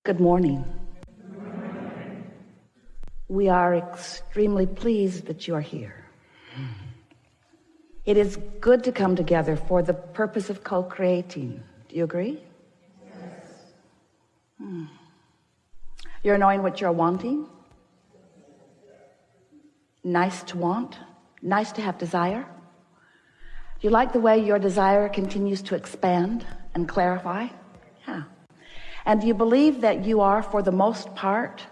Good morning. We are extremely pleased that you are here. It is good to come together for the purpose of co-creating. Do you agree? Yes. You're knowing what you're wanting. Nice to want. Nice to have desire. Do you like the way your desire continues to expand and clarify? Yeah. And do you believe that you are, for the most part,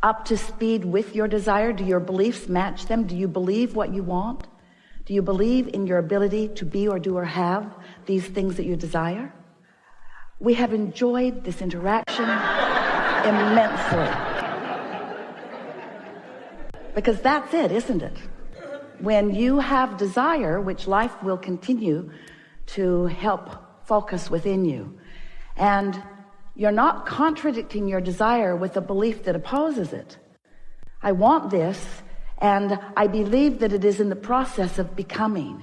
up to speed with your desire? Do your beliefs match them? Do you believe what you want? Do you believe in your ability to be or do or have these things that you desire? We have enjoyed this interaction immensely. Because that's it, isn't it? When you have desire, which life will continue to help focus within you, and you're not contradicting your desire with a belief that opposes it. I want this, and I believe that it is in the process of becoming,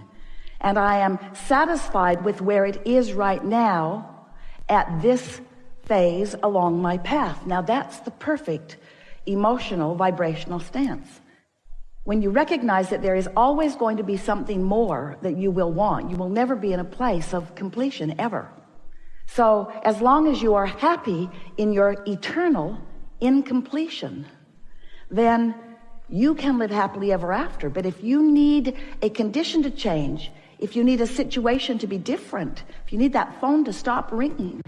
and I am satisfied with where it is right now at this phase along my path. Now that's the perfect emotional vibrational stance. When you recognize that there is always going to be something more that you will want, you will never be in a place of completion ever. So as long as you are happy in your eternal incompletion, then you can live happily ever after. But if you need a condition to change, if you need a situation to be different, if you need that phone to stop ringing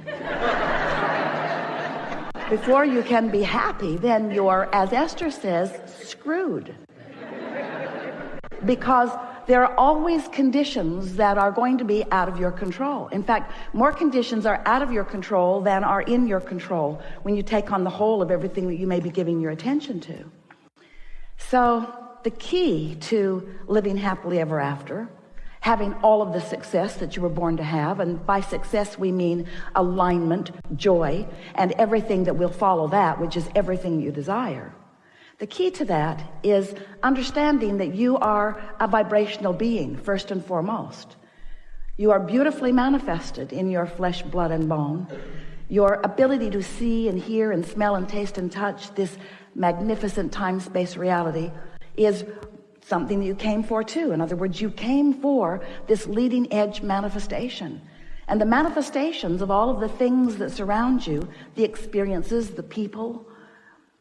before you can be happy, then you're, as Esther says, screwed. Because there are always conditions that are going to be out of your control. In fact, more conditions are out of your control than are in your control when you take on the whole of everything that you may be giving your attention to. So the key to living happily ever after, having all of the success that you were born to have, and by success we mean alignment, joy, and everything that will follow that, which is everything you desire. The key to that is understanding that you are a vibrational being, first and foremost. You are beautifully manifested in your flesh, blood, and bone. Your ability to see and hear and smell and taste and touch this magnificent time-space reality is something that you came for too. In other words, you came for this leading edge manifestation. And the manifestations of all of the things that surround you, the experiences, the people,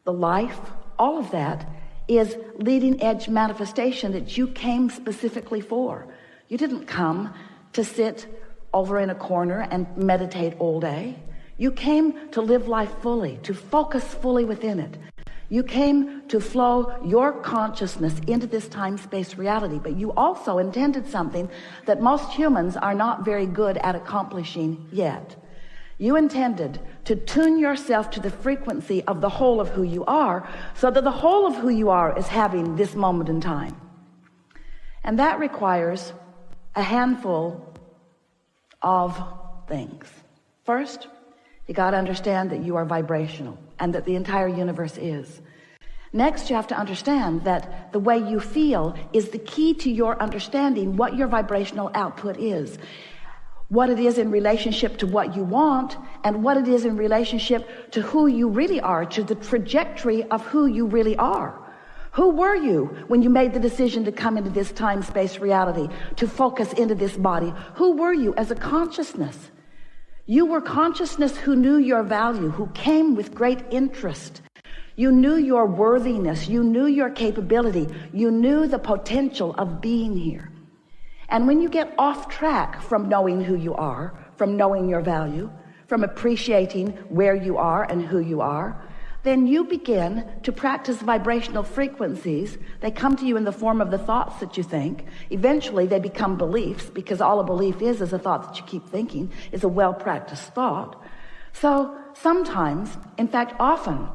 the life, all of that is leading edge manifestation that you came specifically for. You didn't come to sit over in a corner and meditate all day. You came to live life fully, to focus fully within it. You came to flow your consciousness into this time-space reality, but you also intended something that most humans are not very good at accomplishing yet. You intended to tune yourself to the frequency of the whole of who you are, so that the whole of who you are is having this moment in time. And that requires a handful of things. First, you got to understand that you are vibrational and that the entire universe is. Next, you have to understand that the way you feel is the key to your understanding what your vibrational output is. What it is in relationship to what you want, and what it is in relationship to who you really are, to the trajectory of who you really are. Who were you when you made the decision to come into this time-space reality, to focus into this body? Who were you as a consciousness? You were consciousness who knew your value, who came with great interest. You knew your worthiness, you knew your capability, you knew the potential of being here. And when you get off track from knowing who you are, from knowing your value, from appreciating where you are and who you are, then you begin to practice vibrational frequencies. They come to you in the form of the thoughts that you think. Eventually they become beliefs, because all a belief is a thought that you keep thinking, is a well-practiced thought. So sometimes, in fact often,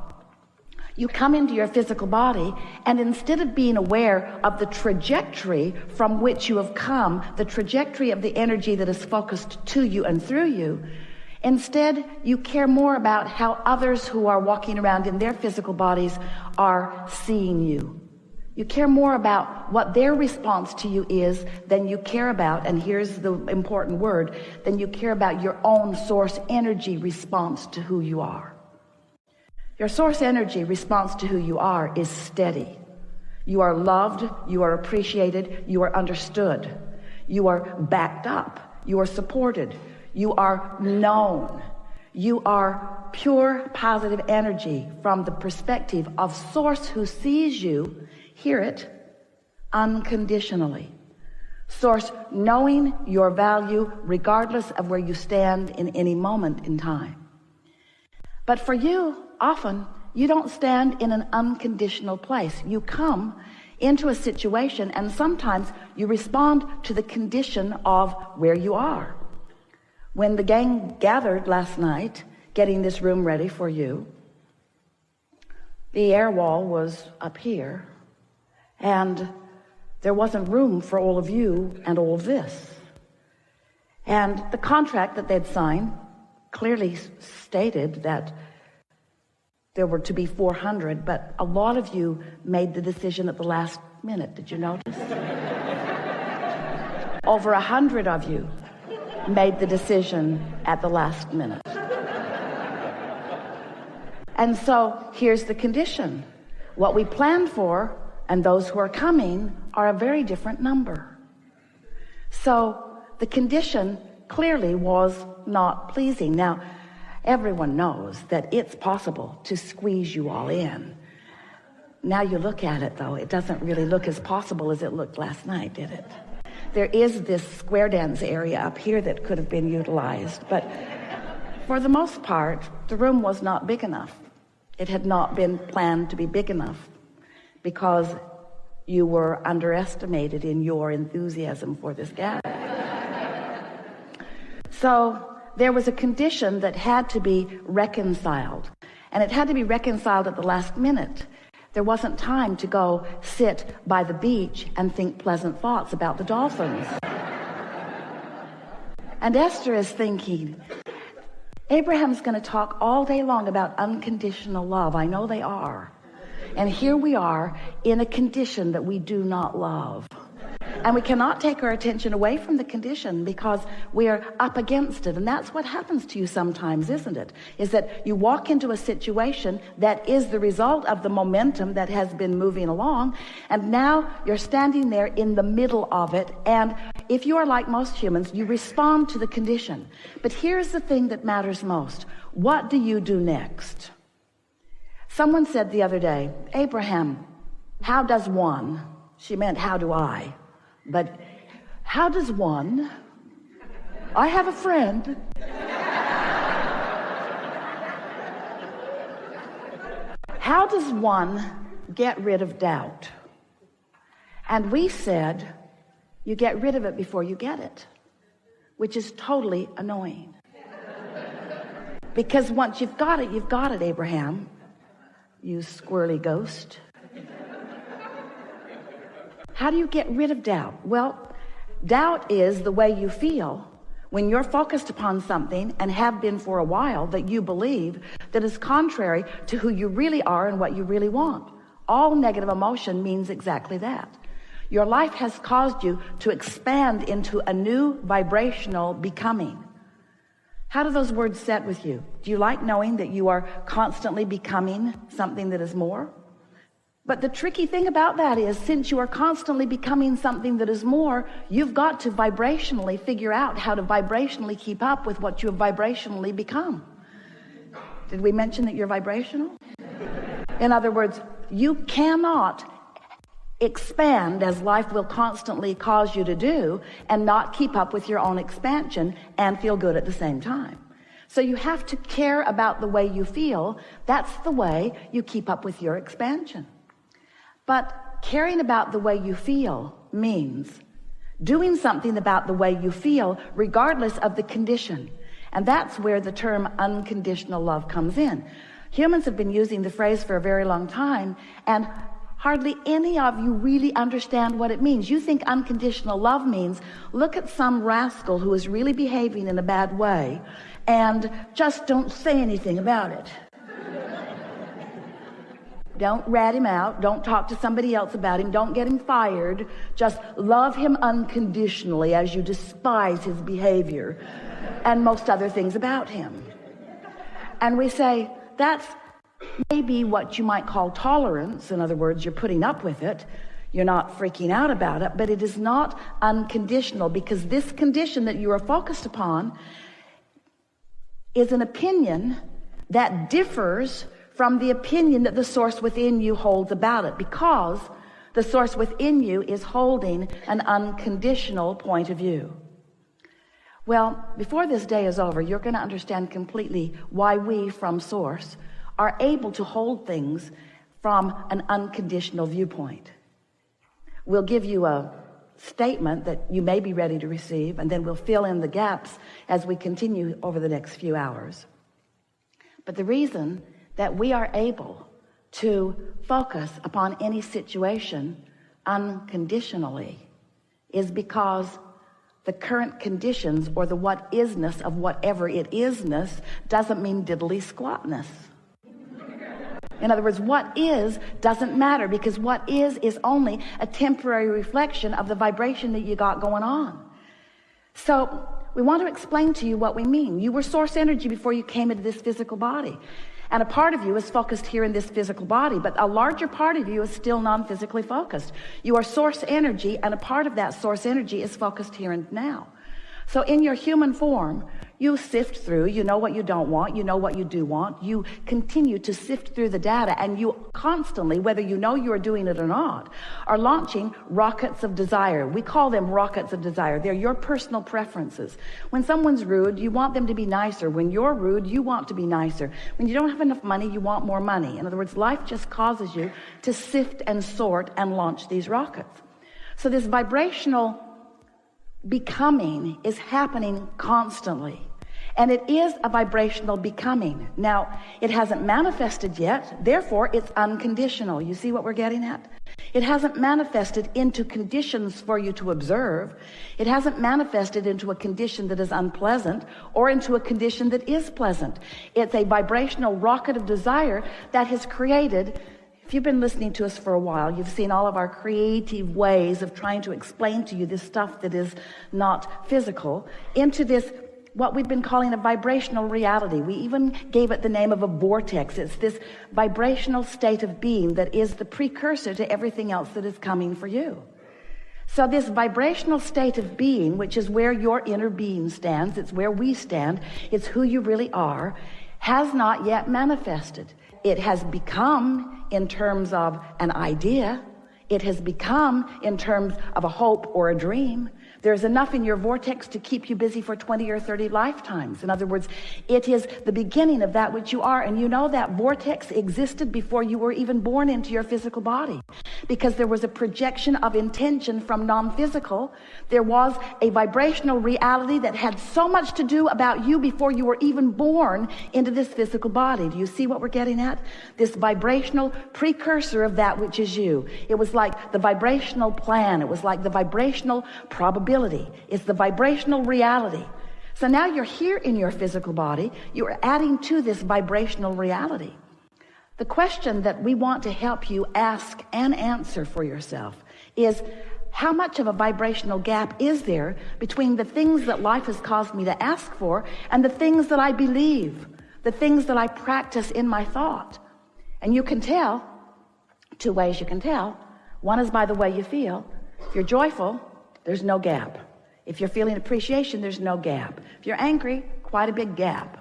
you come into your physical body, and instead of being aware of the trajectory from which you have come, the trajectory of the energy that is focused to you and through you, instead you care more about how others who are walking around in their physical bodies are seeing you. You care more about what their response to you is than you care about, and here's the important word, than you care about your own source energy response to who you are. Your source energy response to who you are is steady. You are loved, you are appreciated, you are understood, you are backed up, you are supported, you are known. You are pure positive energy from the perspective of source who sees you, hear it, unconditionally. Source knowing your value regardless of where you stand in any moment in time. But for you, often, you don't stand in an unconditional place. You come into a situation and sometimes you respond to the condition of where you are. When the gang gathered last night, getting this room ready for you, the air wall was up here, and there wasn't room for all of you and all of this. And the contract that they'd signed clearly stated that there were to be 400, but a lot of you made the decision at the last minute. Did you notice? Over 100 of you made the decision at the last minute. And so here's the condition. What we planned for and those who are coming are a very different number. So the condition clearly was not pleasing. Now, everyone knows that it's possible to squeeze you all in. Now you look at it, though, it doesn't really look as possible as it looked last night, did it? There is this square dance area up here that could have been utilized, but for the most part, the room was not big enough. It had not been planned to be big enough because you were underestimated in your enthusiasm for this gathering. So there was a condition that had to be reconciled, and it had to be reconciled at the last minute. There wasn't time to go sit by the beach and think pleasant thoughts about the dolphins. And Esther is thinking, Abraham's going to talk all day long about unconditional love. I know they are. And here we are in a condition that we do not love. And we cannot take our attention away from the condition because we are up against it. And that's what happens to you sometimes, isn't it? Is that you walk into a situation that is the result of the momentum that has been moving along. And now you're standing there in the middle of it. And if you are like most humans, you respond to the condition. But here's the thing that matters most. What do you do next? Someone said the other day, Abraham, how does one? She meant, how do I? But how does one? I have a friend. How does one get rid of doubt? And we said, you get rid of it before you get it, which is totally annoying. Because once you've got it, Abraham, you squirrely ghost. How do you get rid of doubt? Well, doubt is the way you feel when you're focused upon something and have been for a while that you believe that is contrary to who you really are and what you really want. All negative emotion means exactly that. Your life has caused you to expand into a new vibrational becoming. How do those words set with you? Do you like knowing that you are constantly becoming something that is more? But the tricky thing about that is, since you are constantly becoming something that is more, you've got to vibrationally figure out how to vibrationally keep up with what you have vibrationally become. Did we mention that you're vibrational? In other words, you cannot expand as life will constantly cause you to do and not keep up with your own expansion and feel good at the same time. So you have to care about the way you feel. That's the way you keep up with your expansion. But caring about the way you feel means doing something about the way you feel regardless of the condition. And that's where the term unconditional love comes in. Humans have been using the phrase for a very long time, and hardly any of you really understand what it means. You think unconditional love means look at some rascal who is really behaving in a bad way and just don't say anything about it. Don't rat him out. Don't talk to somebody else about him. Don't get him fired. Just love him unconditionally as you despise his behavior and most other things about him. And we say, that's maybe what you might call tolerance. In other words, you're putting up with it. You're not freaking out about it, but it is not unconditional, because this condition that you are focused upon is an opinion that differs from the opinion that the source within you holds about it, because the source within you is holding an unconditional point of view. Well, before this day is over, you're going to understand completely why we from source are able to hold things from an unconditional viewpoint. We'll give you a statement that you may be ready to receive, and then we'll fill in the gaps as we continue over the next few hours. But the reason that we are able to focus upon any situation unconditionally is because the current conditions, or the what isness of whatever it isness, doesn't mean diddly squatness. In other words, what is doesn't matter, because what is only a temporary reflection of the vibration that you got going on. So we want to explain to you what we mean. You were source energy before you came into this physical body. And a part of you is focused here in this physical body, but a larger part of you is still non-physically focused. You are source energy, and a part of that source energy is focused here and now. So in your human form, you sift through, you know what you don't want, you know what you do want. You continue to sift through the data, and you constantly, whether you know you're doing it or not, are launching rockets of desire. We call them rockets of desire. They're your personal preferences. When someone's rude, you want them to be nicer. When you're rude, you want to be nicer. When you don't have enough money, you want more money. In other words, life just causes you to sift and sort and launch these rockets. So this vibrational becoming is happening constantly, and it is a vibrational becoming. Now, it hasn't manifested yet, therefore it's unconditional. You see what we're getting at? It hasn't manifested into conditions for you to observe. It hasn't manifested into a condition that is unpleasant or into a condition that is pleasant. It's a vibrational rocket of desire that has created. If you've been listening to us for a while, you've seen all of our creative ways of trying to explain to you this stuff that is not physical into this, what we've been calling a vibrational reality. We even gave it the name of a vortex. It's this vibrational state of being that is the precursor to everything else that is coming for you. So this vibrational state of being, which is where your inner being stands, it's where we stand, it's who you really are, has not yet manifested. It has become in terms of an idea. It has become in terms of a hope or a dream. There's enough in your vortex to keep you busy for 20 or 30 lifetimes. In other words, it is the beginning of that which you are. And you know that vortex existed before you were even born into your physical body, because there was a projection of intention from non-physical. There was a vibrational reality that had so much to do about you before you were even born into this physical body. Do you see what we're getting at? This vibrational precursor of that which is you. It was like the vibrational plan. It was like the vibrational probability. It's the vibrational reality. So now you're here in your physical body. You're adding to this vibrational reality. The question that we want to help you ask and answer for yourself is, how much of a vibrational gap is there between the things that life has caused me to ask for and the things that I believe, the things that I practice in my thought? And you can tell, two ways you can tell. One is by the way you feel. If you're joyful, there's no gap. If you're feeling appreciation, there's no gap. If you're angry, quite a big gap.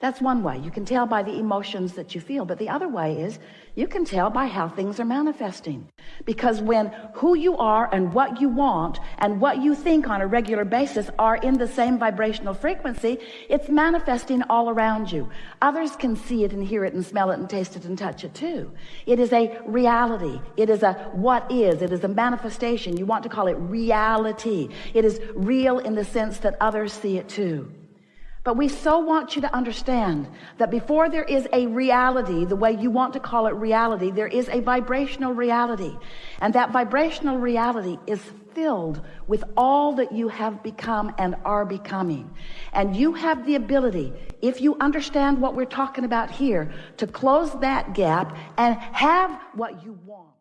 That's one way. You can tell by the emotions that you feel. But the other way is you can tell by how things are manifesting. Because when who you are and what you want and what you think on a regular basis are in the same vibrational frequency, it's manifesting all around you. Others can see it and hear it and smell it and taste it and touch it too. It is a reality. It is a what is. It is a manifestation. You want to call it reality. It is real in the sense that others see it too. But we so want you to understand that before there is a reality, the way you want to call it reality, there is a vibrational reality. And that vibrational reality is filled with all that you have become and are becoming. And you have the ability, if you understand what we're talking about here, to close that gap and have what you want.